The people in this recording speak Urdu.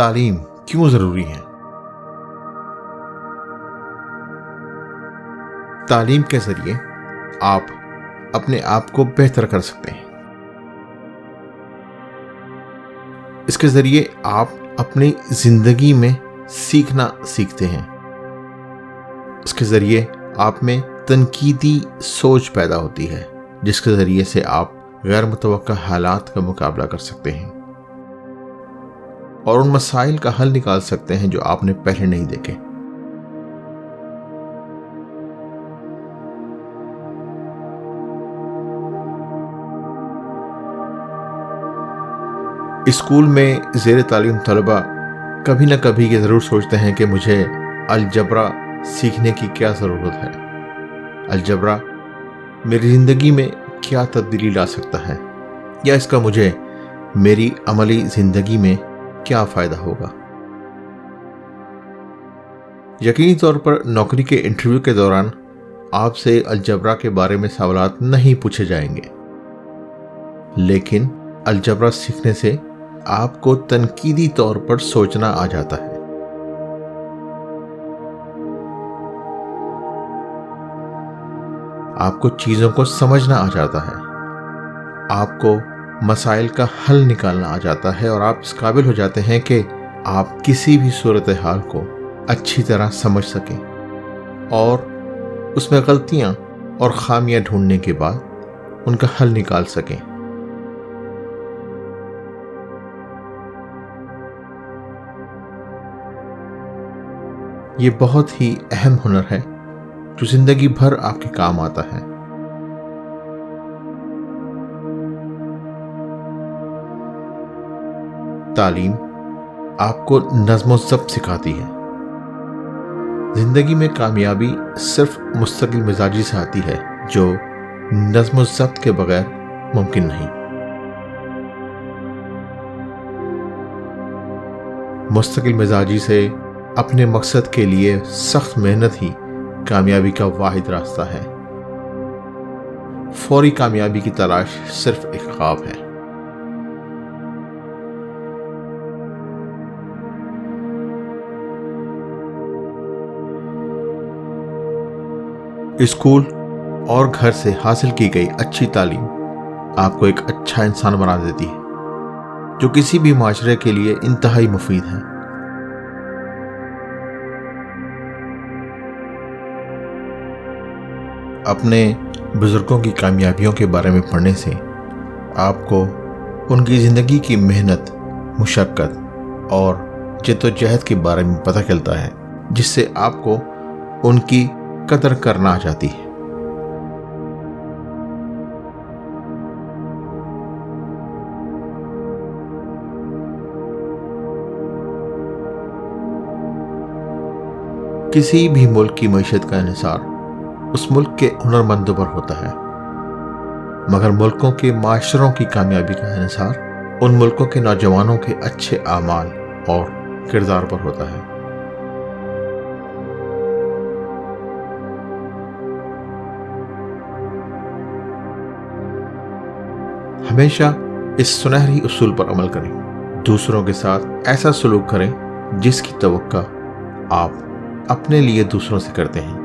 تعلیم کیوں ضروری ہے؟ تعلیم کے ذریعے آپ اپنے آپ کو بہتر کر سکتے ہیں۔ اس کے ذریعے آپ اپنی زندگی میں سیکھنا سیکھتے ہیں۔ اس کے ذریعے آپ میں تنقیدی سوچ پیدا ہوتی ہے، جس کے ذریعے سے آپ غیر متوقع حالات کا مقابلہ کر سکتے ہیں اور ان مسائل کا حل نکال سکتے ہیں جو آپ نے پہلے نہیں دیکھے۔ اسکول میں زیر تعلیم طلبہ کبھی نہ کبھی یہ ضرور سوچتے ہیں کہ مجھے الجبرا سیکھنے کی کیا ضرورت ہے، الجبرا میری زندگی میں کیا تبدیلی لا سکتا ہے، یا اس کا مجھے میری عملی زندگی میں کیا فائدہ ہوگا۔ یقینی طور پر نوکری کے انٹرویو کے دوران آپ سے الجبرا کے بارے میں سوالات نہیں پوچھے جائیں گے، لیکن الجبرا سیکھنے سے آپ کو تنقیدی طور پر سوچنا آ جاتا ہے۔ آپ کو چیزوں کو سمجھنا آ جاتا ہے، آپ کو مسائل کا حل نکالنا آ جاتا ہے، اور آپ اس قابل ہو جاتے ہیں کہ آپ کسی بھی صورتحال کو اچھی طرح سمجھ سکیں اور اس میں غلطیاں اور خامیاں ڈھونڈنے کے بعد ان کا حل نکال سکیں۔ یہ بہت ہی اہم ہنر ہے جو زندگی بھر آپ کے کام آتا ہے۔ تعلیم آپ کو نظم و ضبط سکھاتی ہے۔ زندگی میں کامیابی صرف مستقل مزاجی سے آتی ہے، جو نظم و ضبط کے بغیر ممکن نہیں۔ مستقل مزاجی سے اپنے مقصد کے لیے سخت محنت ہی کامیابی کا واحد راستہ ہے۔ فوری کامیابی کی تلاش صرف ایک خواب ہے۔ اسکول اور گھر سے حاصل کی گئی اچھی تعلیم آپ کو ایک اچھا انسان بنا دیتی ہے، جو کسی بھی معاشرے کے لیے انتہائی مفید ہے۔ اپنے بزرگوں کی کامیابیوں کے بارے میں پڑھنے سے آپ کو ان کی زندگی کی محنت، مشقت اور جدوجہد کے بارے میں پتہ چلتا ہے، جس سے آپ کو ان کی قدر کرنا آ جاتی ہے۔ کسی بھی ملک کی معیشت کا انحصار اس ملک کے ہنرمندوں پر ہوتا ہے، مگر ملکوں کے معاشروں کی کامیابی کا انحصار ان ملکوں کے نوجوانوں کے اچھے اعمال اور کردار پر ہوتا ہے۔ ہمیشہ اس سنہری اصول پر عمل کریں، دوسروں کے ساتھ ایسا سلوک کریں جس کی توقع آپ اپنے لیے دوسروں سے کرتے ہیں۔